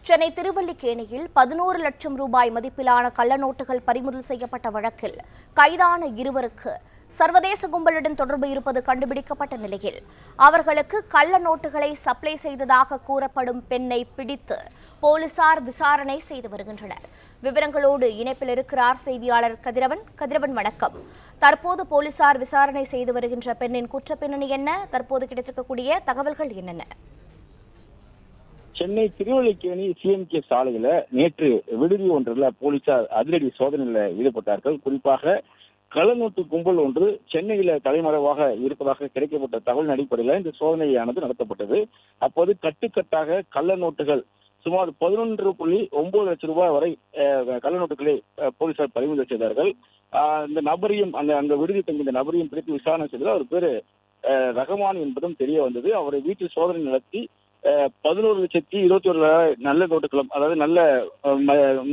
சென்னை திருவல்லிக்கேணியில் 11 லட்சம் ரூபாய் மதிப்பிலான கள்ள நோட்டுகள் பறிமுதல் செய்யப்பட்ட வழக்கில் கைதான இருவருக்கு சர்வதேச கும்பலுடன் தொடர்பு இருப்பது கண்டுபிடிக்கப்பட்ட நிலையில் அவர்களுக்கு கள்ள நோட்டுகளை சப்ளை செய்ததாக கூறப்படும் பெண்ணை பிடித்து போலீசார் விசாரணை செய்து வருகின்றனர். விவரங்களோடு இணைப்பில் இருக்கிறார் செய்தியாளர் கதிரவன். கதிரவன், வணக்கம். தற்போது போலீசார் விசாரணை செய்து வருகின்ற பெண்ணின் குற்றப்பின்னணி என்ன? தற்போது கிடைத்திருக்கக்கூடிய தகவல்கள் என்னென்ன? சென்னை திருவல்லிக்கேணி சிஎம்கே சாலையில நேற்று விடுதி ஒன்றில் போலீசார் அதிரடி சோதனையில் ஈடுபட்டார்கள். குறிப்பாக கள்ளநோட்டு கும்பல் ஒன்று சென்னையில தலைமறைவாக இருப்பதாக கிடைக்கப்பட்ட தகவலின் அடிப்படையில் இந்த சோதனையானது நடத்தப்பட்டது. அப்போது கட்டுக்கட்டாக கள்ள நோட்டுகள் சுமார் 11.9 லட்சம் ரூபாய் வரை கள்ள நோட்டுகளை போலீசார் பறிமுதல் செய்தார்கள். இந்த நபரையும் அந்த விடுதி தங்கிய நபரையும் பிடித்து விசாரணை செய்தது. அவர் பேரு ரஹ்மான் என்பதும் தெரிய வந்தது. அவரை வீட்டில் சோதனை நடத்தி 11,21,000 நல்ல நோட்டுகளும், அதாவது நல்ல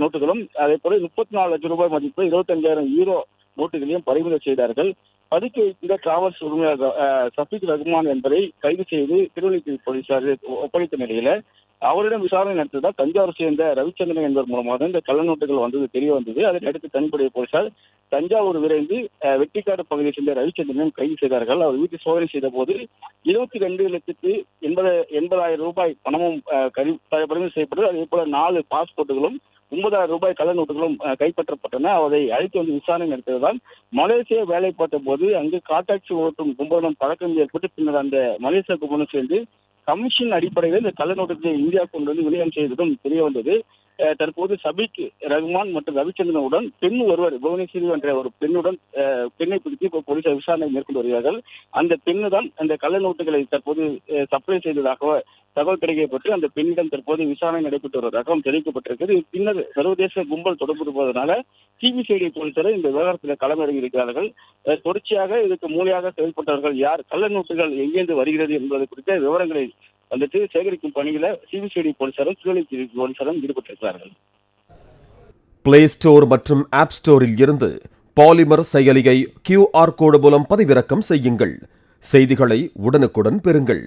நோட்டுகளும், அதே போல 34 லட்சம் ரூபாய் மதிப்பு 25,000 யூரோ நோட்டுகளையும் பறிமுதல் செய்தார்கள். பதுக்கி வைத்திருந்த டிராவல்ஸ் உரிமையாளர் சஃபீக் ரஹ்மான் என்பதை கைது செய்து திருவல்லிக்கேணி போலீசார் ஒப்படைத்த நிலையில அவரிடம் விசாரணை நடத்தியதால் தஞ்சாவூர் சேர்ந்த ரவிச்சந்திரன் என்பவர் மூலமாக இந்த கள்ள நோட்டுகள் வந்தது தெரிய வந்தது. அதை அடுத்து தனிப்படை போலீசார் தஞ்சாவூர் விரைந்து வெட்டிக்காடு பகுதியை சேர்ந்த ரவிச்சந்திரனும் கைது செய்தார்கள். அவர் வீட்டில் சோதனை செய்த போது 22,80,000 ரூபாய் பணமும் பறிமுதல் செய்யப்பட்டது. அதே போல 4 பாஸ்போர்ட்டுகளும் 9,000 ரூபாய் கள்ள நோட்டுகளும் கைப்பற்றப்பட்டன. அதை அழைத்து வந்து விசாரணை நடத்தியதால் மலேசியா வேலை பார்த்த போது அங்கு காட்டாட்சி ஓட்டும் கும்பலுடன் பழக்கம் ஏற்பட்டு பின்னர் அந்த மலேசியா கும்பலும் சேர்ந்து கமிஷன் அடிப்படையில் இந்த கள்ள நோட்டுகளை இந்தியா கொண்டு வந்து விநியோகம் செய்ததும் தெரிய வந்தது. தற்போது சபீக் ரஹ்மான் மற்றும் ரவிச்சந்திரனுடன் பெண் ஒருவர் புவனேஸ்வரி என்ற ஒரு பெண்ணை பிடித்து இப்போ போலீசார் விசாரணை மேற்கொண்டு வருகிறார்கள். அந்த பெண்ணு தான் அந்த கள்ள நோட்டுகளை தற்போது சப்ளை செய்ததாக தகவல் கிடைக்கப்பட்டு அந்த பெண்ணிடம் தற்போது விசாரணை நடைபெற்று வருவதாகவும் தெரிவிக்கப்பட்டிருக்கிறது. பின்னர் சர்வதேச கும்பல் தொடர்பு இருப்பதனால சிபிசிஐடி போலீசார் இந்த விவகாரத்தில் களமிறங்கி இருக்கிறார்கள். தொடர்ச்சியாக இதுக்கு மூலையாக செயல்பட்டவர்கள் யார், கள்ள நோட்டுகள் எங்கேருந்து வருகிறது என்பது குறித்த விவரங்களை வந்துட்டு சேகரிக்கும் பணியில சிபிசிஐடி போலீசாரும் திருவல்லிக்கேணி போலீசாரும் ஈடுபட்டிருக்கிறார்கள். பிளே ஸ்டோர் மற்றும் ஆப் ஸ்டோரில் இருந்து பாலிமர் செயலியை QR கோடு மூலம் பதிவிறக்கம் செய்யுங்கள். செய்திகளை உடனுக்குடன் பெறுங்கள்.